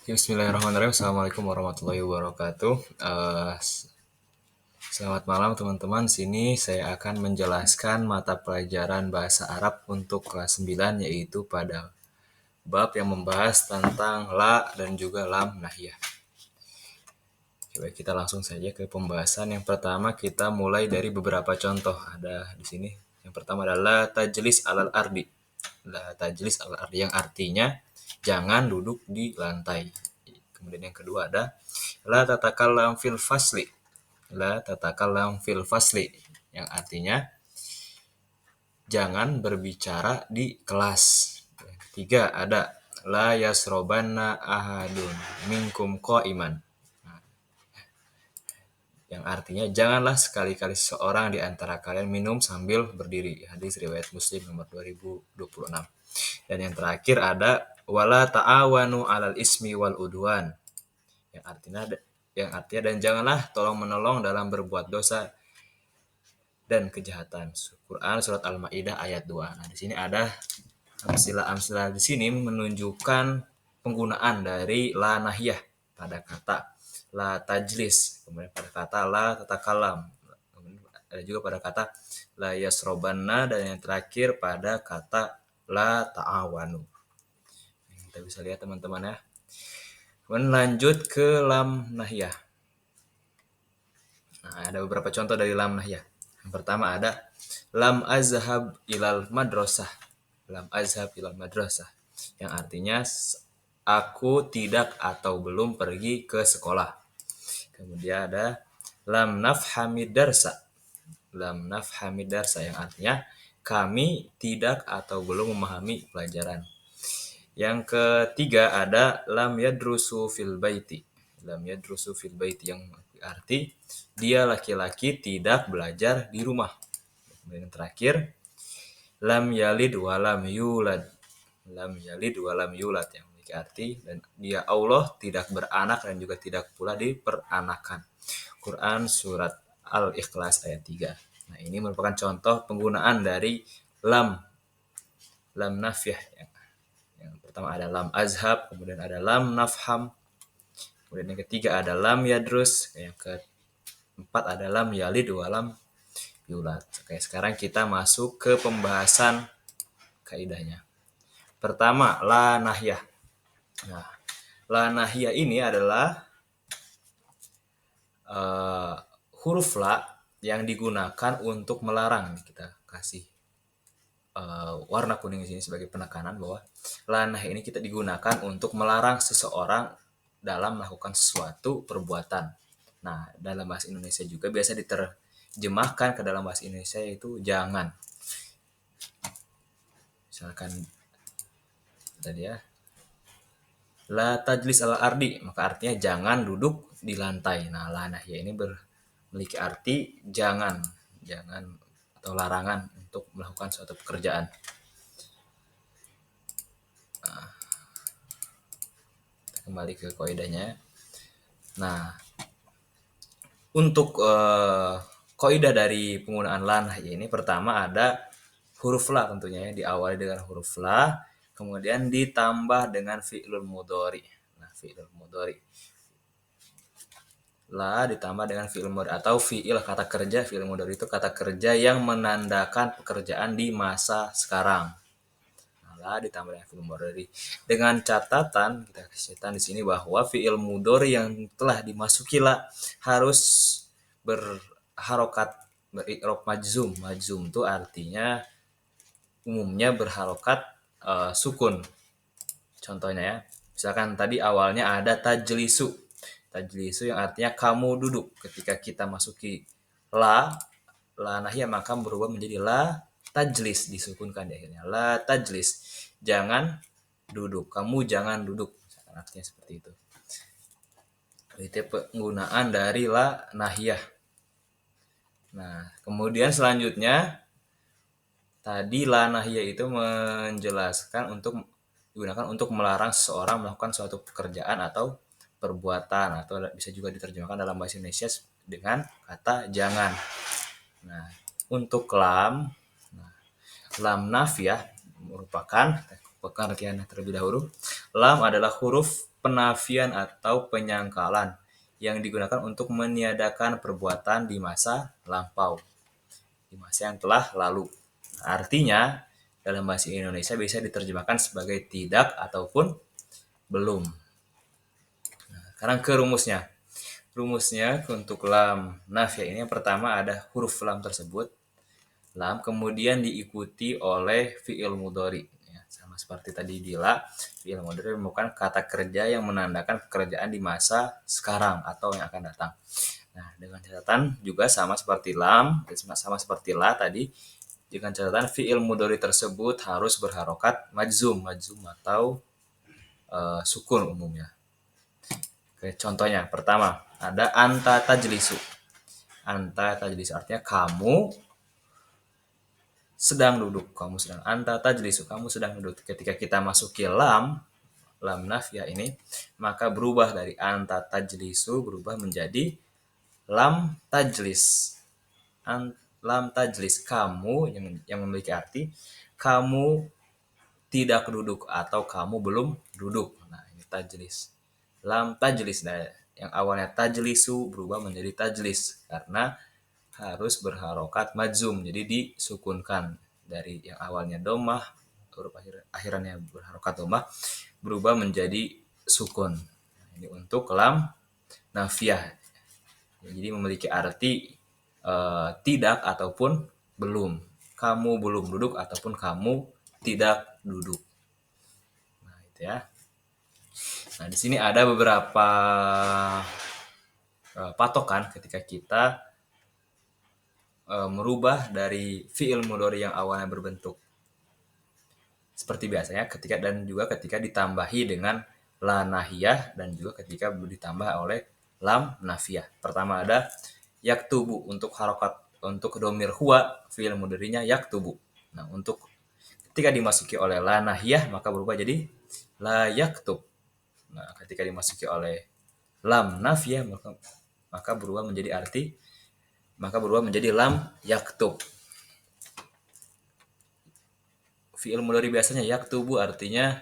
Bismillahirrahmanirrahim. Assalamualaikum warahmatullahi wabarakatuh. Selamat malam teman-teman. Sini saya akan menjelaskan mata pelajaran bahasa Arab untuk kelas 9, yaitu pada bab yang membahas tentang la dan juga lam nahiyah. Coba kita langsung saja ke pembahasan. Yang pertama kita mulai dari beberapa contoh. Ada di sini. Yang pertama adalah tajlis alal ardi. La tajlis alal ardi yang artinya jangan duduk di lantai. Kemudian yang kedua ada la tatakallam fil fasli. La tatakallam fil fasli yang artinya jangan berbicara di kelas. Yang ketiga ada la yasrobanna ahadun minkum qa'iman. Yang artinya janganlah sekali-kali seorang di antara kalian minum sambil berdiri. Hadis riwayat Muslim nomor 2026. Dan yang terakhir ada wala ta'awanu 'alal ismi wal udwan. Yang artinya dan janganlah tolong menolong dalam berbuat dosa dan kejahatan. Quran surat Al-Maidah ayat 2. Nah, di sini ada amsilah-amsilah di sini menunjukkan penggunaan dari la nahiyah pada kata la tajlis, kemudian pada kata la tatakalam, ada juga pada kata la yasrobanna, dan yang terakhir pada kata la ta'awanu. Kita bisa lihat teman-teman ya. Kemudian lanjut ke lam nahiyah. Nah, ada beberapa contoh dari lam nahiyah. Yang pertama ada lam azhab ilal madrasah. Lam azhab ilal madrasah yang artinya aku tidak atau belum pergi ke sekolah. Kemudian ada lam nafhamid darsa. Lam nafhamid darsa yang artinya kami tidak atau belum memahami pelajaran. Yang ketiga ada lam yadrusu fil baiti. Lam yadrusu fil baiti yang arti dia laki-laki tidak belajar di rumah. Kemudian yang terakhir lam yalid walam yulad. Lam yalid walam yulad yang memiliki arti dan dia Allah tidak beranak dan juga tidak pula diperanakan. Quran surat Al-Ikhlas ayat 3. Nah, ini merupakan contoh penggunaan dari lam nafyah. Yang pertama ada lam azhab, kemudian ada lam nafham, kemudian yang ketiga ada lam yadrus, yang keempat ada lam yalid walam yulad. Oke, sekarang kita masuk ke pembahasan kaidahnya. Pertama, la nahiyah. Nah, la nahiyah ini adalah huruf la yang digunakan untuk melarang. Kita kasih warna kuning di sini sebagai penekanan bahwa la nahiyah ini kita digunakan untuk melarang seseorang dalam melakukan sesuatu perbuatan. Nah, dalam bahasa Indonesia juga biasa diterjemahkan ke dalam bahasa Indonesia yaitu jangan. Misalkan tadi ya, la tajlis ala ardi, maka artinya jangan duduk di lantai. Nah, la nahiyah ini memiliki arti jangan atau larangan untuk melakukan suatu pekerjaan. Nah, kita kembali ke kaidahnya. Nah, untuk kaidah dari penggunaan la nahiyah ini pertama ada huruf la tentunya ya, diawali dengan huruf la, kemudian ditambah dengan fi'lul mudhari. Nah, fi'lul mudhari. La ditambah dengan fi'il mudhari atau fi'il kata kerja. Fi'il mudhari itu kata kerja yang menandakan pekerjaan di masa sekarang. Nah, la ditambah dengan fi'il mudhari. Dengan catatan kita kasih di sini bahwa fi'il mudhari yang telah dimasuki la harus berharokat beri'rab majzum. Majzum itu artinya umumnya berharokat sukun. Contohnya ya, misalkan tadi awalnya ada tajlisu. Tajlisu yang artinya kamu duduk. Ketika kita masuki la nahiyah maka berubah menjadi la tajlis, disukunkan di akhirnya. La tajlis, jangan duduk. Kamu jangan duduk. Misalkan artinya seperti itu. Itu penggunaan dari la nahiyah. Nah, kemudian selanjutnya tadi la nahiyah itu menjelaskan untuk digunakan untuk melarang seseorang melakukan suatu pekerjaan atau perbuatan, atau bisa juga diterjemahkan dalam bahasa Indonesia dengan kata jangan. Nah, untuk lam nafiyah merupakan pengertiannya terlebih dahulu. Lam adalah huruf penafian atau penyangkalan yang digunakan untuk meniadakan perbuatan di masa lampau, di masa yang telah lalu. Artinya, dalam bahasa Indonesia bisa diterjemahkan sebagai tidak ataupun belum. Nah, sekarang ke rumusnya. Rumusnya untuk lam nafiyah ini yang pertama ada huruf lam tersebut. Lam kemudian diikuti oleh fi'il mudhari. Ya, sama seperti tadi di la, fi'il mudhari merupakan kata kerja yang menandakan pekerjaan di masa sekarang atau yang akan datang. Nah, dengan catatan juga sama seperti lam, sama seperti la tadi, dengan catatan fi'il mudhari tersebut harus berharokat majzum atau sukun umumnya. Oke, contohnya pertama ada anta tajlisu. Anta tajlisu artinya kamu sedang duduk. Kamu sedang anta tajlisu, kamu sedang duduk. Ketika kita masuki lam nafiyah ini, maka berubah dari anta tajlisu berubah menjadi lam tajlis. Lam tajlis, kamu yang memiliki arti kamu tidak duduk atau kamu belum duduk. Nah, ini tajlis. Lam tajlis. Nah, yang awalnya tajlisu berubah menjadi tajlis karena harus berharokat majzum, jadi disukunkan. Dari yang awalnya domah, huruf akhirannya berharokat domah, berubah menjadi sukun. Nah, ini untuk lam nafiyah. Jadi memiliki arti tidak ataupun belum. Kamu belum duduk ataupun kamu tidak duduk. Nah, itu ya. Nah, di sini ada beberapa patokan ketika kita merubah dari fi'il mudhari yang awalnya berbentuk seperti biasanya ketika ditambahi dengan la nahiyah dan juga ketika ditambah oleh lam nafiyah. Pertama ada yaktubu untuk harokat, untuk domir huwa fi'il mudhari'nya yaktubu. Nah, untuk ketika dimasuki oleh la nahiyah maka berubah jadi la yaktub. Nah, ketika dimasuki oleh lam nafiyah maka berubah menjadi lam yaktub. Fi'il mudhari biasanya yaktubu artinya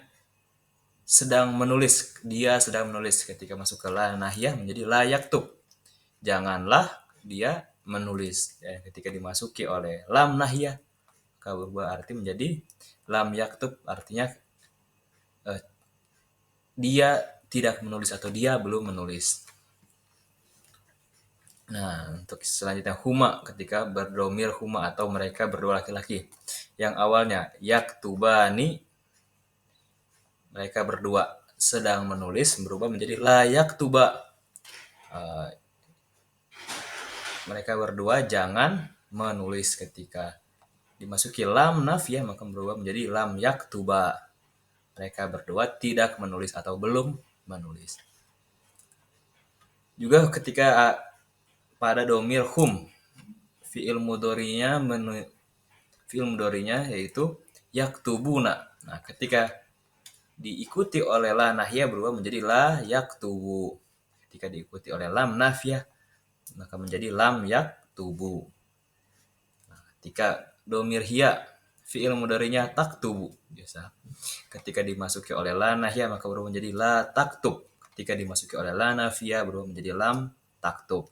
sedang menulis, dia sedang menulis. Ketika masuk ke la nahiyah menjadi la yaktub, janganlah dia menulis. Dan ketika dimasuki oleh lam nahiyah maka berubah arti menjadi lam yaktub, artinya dia tidak menulis atau dia belum menulis. Nah, untuk selanjutnya huma, ketika berdomir huma atau mereka berdua laki-laki. Yang awalnya yaktubani, mereka berdua sedang menulis, berubah menjadi la yaktuba, mereka berdua jangan menulis. Ketika dimasuki lam nafiyah maka berubah menjadi lam yaktuba, mereka berdua tidak menulis atau belum menulis. Juga ketika pada domir hum, fi'il mudhari'nya yaitu yaktubuna. Nah, ketika diikuti oleh la nahiyah berubah menjadi la yaktubu. Ketika diikuti oleh lam nafiyah maka menjadi lam yaktubu. Nah, ketika domir hiya fi'il mudhari'nya taktubu biasa. Ketika dimasuki oleh la nahiyah maka berubah menjadi la taktub. Ketika dimasuki oleh la nafiyah berubah menjadi lam taktub.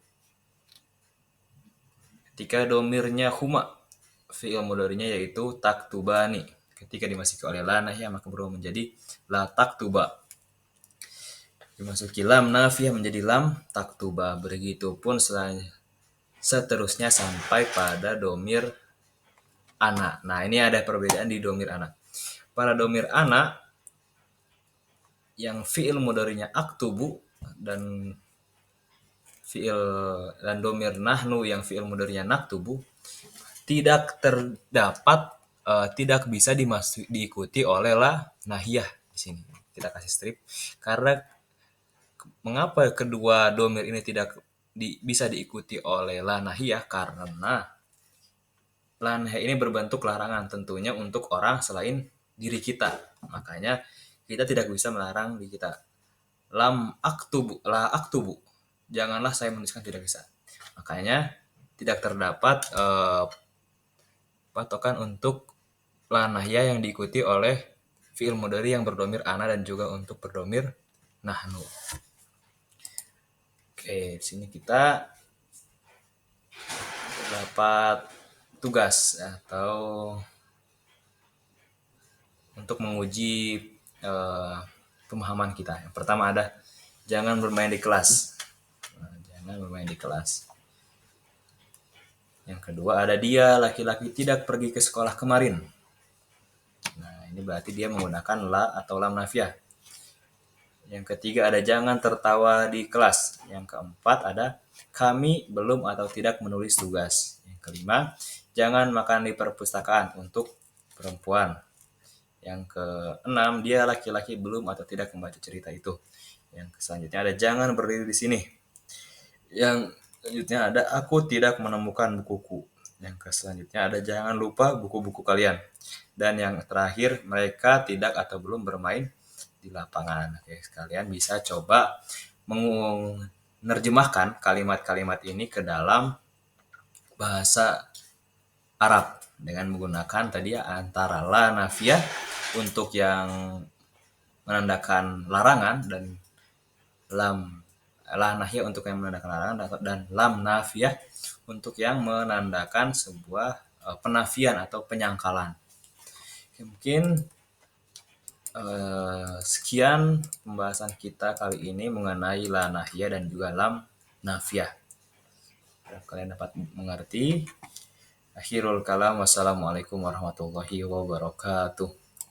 Ketika domirnya huma fi'il mudhari'nya yaitu taktubani. Ketika dimasuki oleh la nahiyah maka berubah menjadi la taktuba. Dimasuki lam nafiyah menjadi lam taktuba. Begitupun seterusnya sampai pada domir ana. Nah, ini ada perbedaan di domir ana. Pada domir ana yang fi'il mudhari'nya aktubu dan domir nahnu yang fi'il mudhari'nya naktubu tidak bisa diikuti oleh la nahiyah di sini. Kita kasih strip karena mengapa kedua domir ini tidak bisa diikuti oleh la nahiyah? Karena la nahiyah ini berbentuk larangan tentunya untuk orang selain diri kita. Makanya kita tidak bisa melarang diri kita. La aktubu. Janganlah saya menuliskan, tidak bisa. Makanya tidak terdapat patokan untuk la nahiyah yang diikuti oleh fi'il mudhari yang berdomir ana dan juga untuk berdomir nahnu. Oke, di sini kita dapat tugas atau untuk menguji pemahaman kita. Yang pertama ada jangan bermain di kelas. Nah, jangan bermain di kelas. Yang kedua ada dia laki-laki tidak pergi ke sekolah kemarin. Nah, ini berarti dia menggunakan la atau lam nafiyah. Yang ketiga ada jangan tertawa di kelas. Yang keempat ada kami belum atau tidak menulis tugas. Yang kelima, jangan makan di perpustakaan untuk perempuan. Yang keenam, dia laki-laki belum atau tidak membaca cerita itu. Yang selanjutnya ada jangan berdiri di sini. Yang selanjutnya ada aku tidak menemukan bukuku. Yang selanjutnya ada jangan lupa buku-buku kalian. Dan yang terakhir, mereka tidak atau belum bermain di lapangan. Oke, kalian bisa coba menerjemahkan kalimat-kalimat ini ke dalam bahasa Arab dengan menggunakan tadi antara la nafiyah untuk yang menandakan larangan dan lam la nahiyah untuk yang menandakan larangan dan lam nafiyah untuk yang menandakan sebuah penafian atau penyangkalan. Mungkin sekian pembahasan kita kali ini mengenai la nahiyah dan juga lam nafiyah. Kalian dapat mengerti. Akhirul kalam. Wassalamualaikum warahmatullahi wabarakatuh.